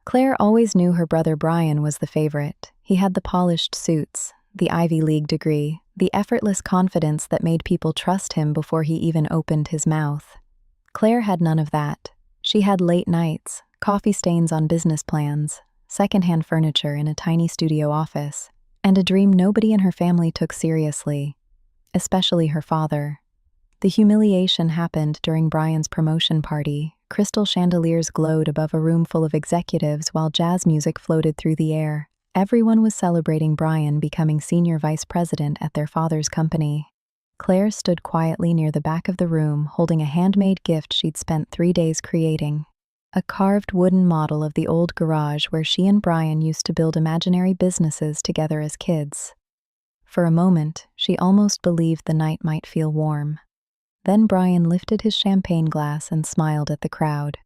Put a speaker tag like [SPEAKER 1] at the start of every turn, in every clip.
[SPEAKER 1] Claire always knew her brother Brian was the favorite. He had the polished suits, the Ivy League degree, the effortless confidence that made people trust him before he even opened his mouth. Claire had none of that. She had late nights, coffee stains on business plans, secondhand furniture in a tiny studio office, and a dream nobody in her family took seriously, especially her father. The humiliation happened during Brian's promotion party. Crystal chandeliers glowed above a room full of executives while jazz music floated through the air. Everyone was celebrating Brian becoming senior vice president at their father's company. Claire stood quietly near the back of the room, holding a handmade gift she'd spent 3 days creating. A carved wooden model of the old garage where she and Brian used to build imaginary businesses together as kids. For a moment, she almost believed the night might feel warm. Then Brian lifted his champagne glass and smiled at the crowd.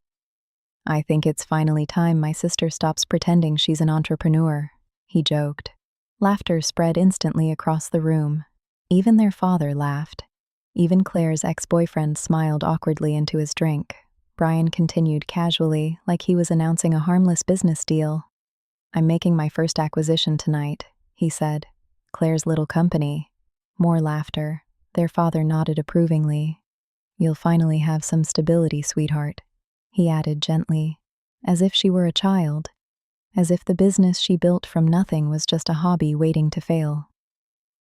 [SPEAKER 1] "I think it's finally time my sister stops pretending she's an entrepreneur," he joked. Laughter spread instantly across the room. Even their father laughed. Even Claire's ex-boyfriend smiled awkwardly into his drink. Brian continued casually, like he was announcing a harmless business deal. "I'm making my first acquisition tonight," he said. "Claire's little company." More laughter. Their father nodded approvingly. "You'll finally have some stability, sweetheart," he added gently, as if she were a child, as if the business she built from nothing was just a hobby waiting to fail.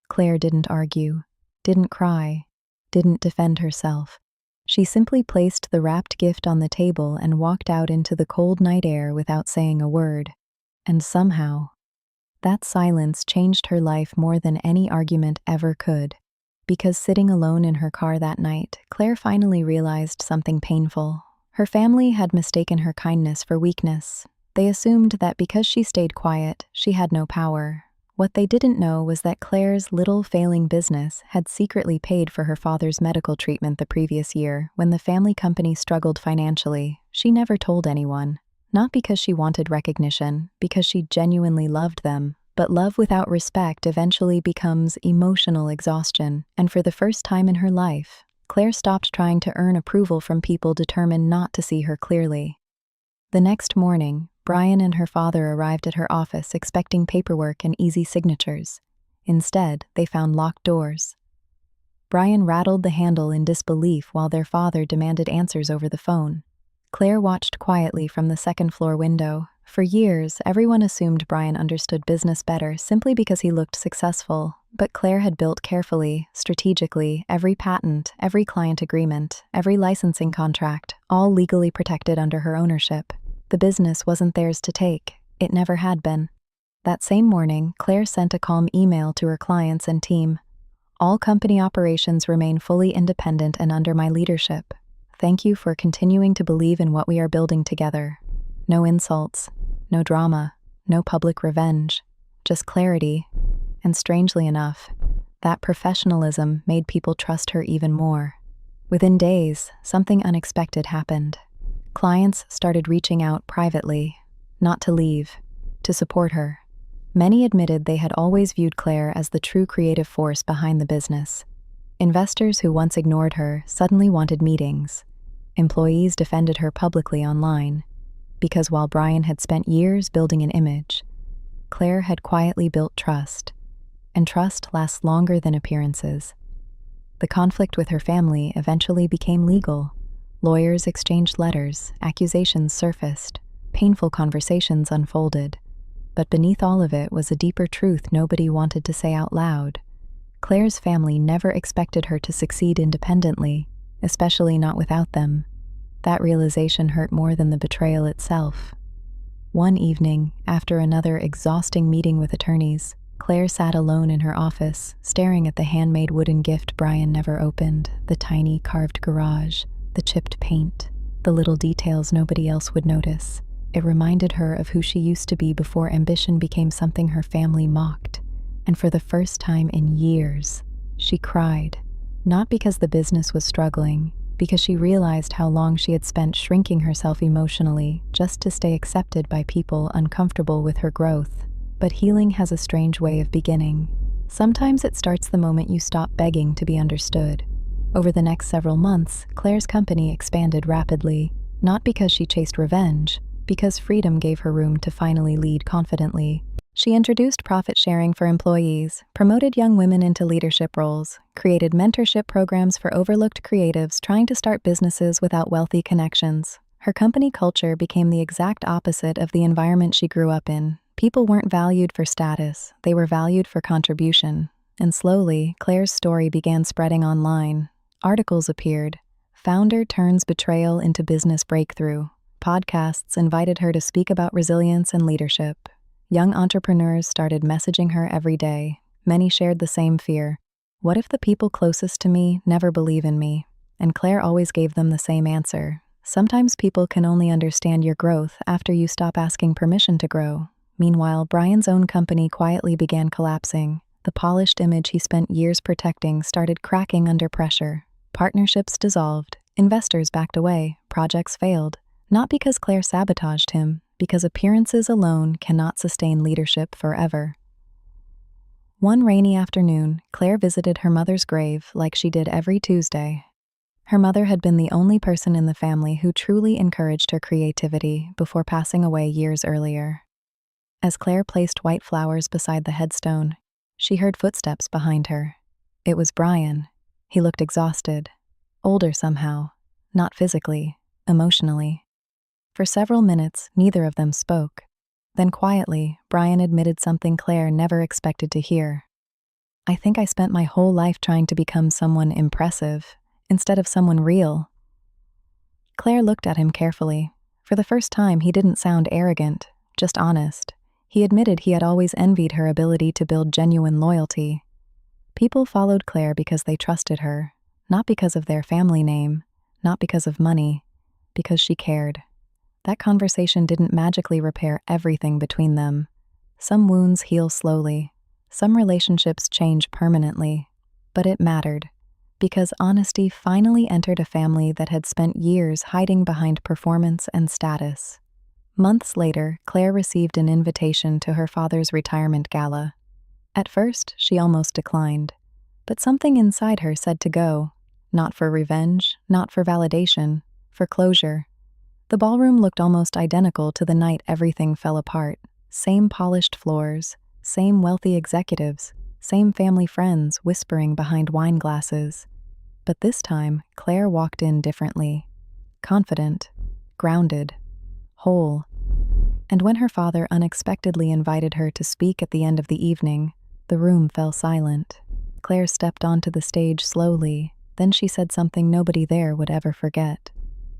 [SPEAKER 1] Claire didn't argue, didn't cry, didn't defend herself. She simply placed the wrapped gift on the table and walked out into the cold night air without saying a word. And somehow, that silence changed her life more than any argument ever could. Because sitting alone in her car that night, Claire finally realized something painful. Her family had mistaken her kindness for weakness. They assumed that because she stayed quiet, she had no power. What they didn't know was that Claire's little failing business had secretly paid for her father's medical treatment the previous year when the family company struggled financially. She never told anyone. Not because she wanted recognition, because she genuinely loved them. But love without respect eventually becomes emotional exhaustion, and for the first time in her life, Claire stopped trying to earn approval from people determined not to see her clearly. The next morning, Brian and her father arrived at her office expecting paperwork and easy signatures. Instead, they found locked doors. Brian rattled the handle in disbelief while their father demanded answers over the phone. Claire watched quietly from the second-floor window. For years, everyone assumed Brian understood business better simply because he looked successful, but Claire had built carefully, strategically, every patent, every client agreement, every licensing contract, all legally protected under her ownership. The business wasn't theirs to take. It never had been. That same morning, Claire sent a calm email to her clients and team. "All company operations remain fully independent and under my leadership. Thank you for continuing to believe in what we are building together. No insults, no drama, no public revenge, just clarity." And strangely enough, that professionalism made people trust her even more. Within days, something unexpected happened. Clients started reaching out privately, not to leave, to support her. Many admitted they had always viewed Claire as the true creative force behind the business. Investors who once ignored her suddenly wanted meetings. Employees defended her publicly online. Because while Brian had spent years building an image, Claire had quietly built trust, and trust lasts longer than appearances. The conflict with her family eventually became legal. Lawyers exchanged letters, accusations surfaced, painful conversations unfolded. But beneath all of it was a deeper truth nobody wanted to say out loud. Claire's family never expected her to succeed independently, especially not without them. That realization hurt more than the betrayal itself. One evening, after another exhausting meeting with attorneys, Claire sat alone in her office, staring at the handmade wooden gift Brian never opened, the tiny carved garage, the chipped paint, the little details nobody else would notice. It reminded her of who she used to be before ambition became something her family mocked. And for the first time in years, she cried, not because the business was struggling, because she realized how long she had spent shrinking herself emotionally just to stay accepted by people uncomfortable with her growth. But healing has a strange way of beginning. Sometimes it starts the moment you stop begging to be understood. Over the next several months, Claire's company expanded rapidly, not because she chased revenge, because freedom gave her room to finally lead confidently. She introduced profit sharing for employees, promoted young women into leadership roles, created mentorship programs for overlooked creatives trying to start businesses without wealthy connections. Her company culture became the exact opposite of the environment she grew up in. People weren't valued for status, they were valued for contribution. And slowly, Claire's story began spreading online. Articles appeared. Founder turns betrayal into business breakthrough. Podcasts invited her to speak about resilience and leadership. Young entrepreneurs started messaging her every day. Many shared the same fear. What if the people closest to me never believe in me? And Claire always gave them the same answer. Sometimes people can only understand your growth after you stop asking permission to grow. Meanwhile, Brian's own company quietly began collapsing. The polished image he spent years protecting started cracking under pressure. Partnerships dissolved, investors backed away, projects failed. Not because Claire sabotaged him, because appearances alone cannot sustain leadership forever. One rainy afternoon, Claire visited her mother's grave like she did every Tuesday. Her mother had been the only person in the family who truly encouraged her creativity before passing away years earlier. As Claire placed white flowers beside the headstone, she heard footsteps behind her. It was Brian. He looked exhausted, older somehow, not physically, emotionally. For several minutes, neither of them spoke. Then quietly, Brian admitted something Claire never expected to hear. "I think I spent my whole life trying to become someone impressive, instead of someone real." Claire looked at him carefully. For the first time, he didn't sound arrogant, just honest. He admitted he had always envied her ability to build genuine loyalty. People followed Claire because they trusted her, not because of their family name, not because of money, because she cared. That conversation didn't magically repair everything between them. Some wounds heal slowly, some relationships change permanently, but it mattered, because honesty finally entered a family that had spent years hiding behind performance and status. Months later, Claire received an invitation to her father's retirement gala. At first, she almost declined, but something inside her said to go, not for revenge, not for validation, for closure. The ballroom looked almost identical to the night everything fell apart. Same polished floors, same wealthy executives, same family friends whispering behind wine glasses. But this time, Claire walked in differently. Confident, grounded, whole. And when her father unexpectedly invited her to speak at the end of the evening, the room fell silent. Claire stepped onto the stage slowly, then she said something nobody there would ever forget.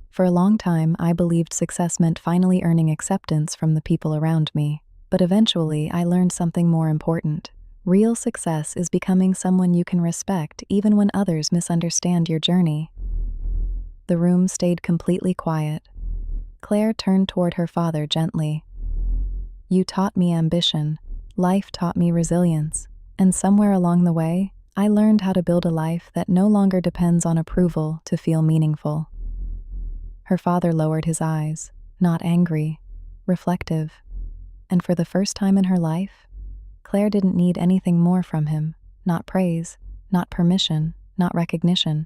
[SPEAKER 1] "For a long time, I believed success meant finally earning acceptance from the people around me. But eventually, I learned something more important. Real success is becoming someone you can respect even when others misunderstand your journey." The room stayed completely quiet. Claire turned toward her father gently. "You taught me ambition. Life taught me resilience. And somewhere along the way, I learned how to build a life that no longer depends on approval to feel meaningful." Her father lowered his eyes, not angry, reflective. And for the first time in her life, Claire didn't need anything more from him, not praise, not permission, not recognition,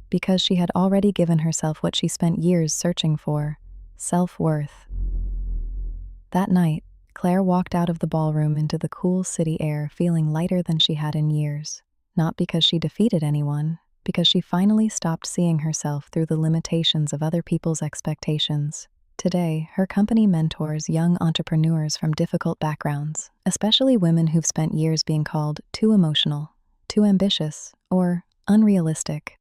[SPEAKER 1] because she had already given herself what she spent years searching for: self-worth. That night, Claire walked out of the ballroom into the cool city air feeling lighter than she had in years, not because she defeated anyone, because she finally stopped seeing herself through the limitations of other people's expectations. Today, her company mentors young entrepreneurs from difficult backgrounds, especially women who've spent years being called too emotional, too ambitious, or unrealistic.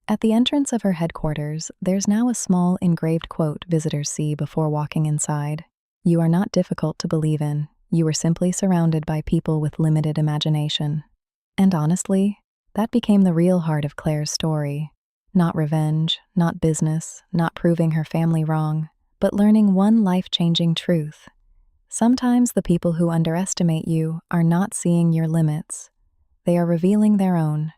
[SPEAKER 1] At the entrance of her headquarters, there's now a small engraved quote visitors see before walking inside. "You are not difficult to believe in. You are simply surrounded by people with limited imagination." And honestly, that became the real heart of Claire's story. Not revenge, not business, not proving her family wrong, but learning one life-changing truth. Sometimes the people who underestimate you are not seeing your limits. They are revealing their own.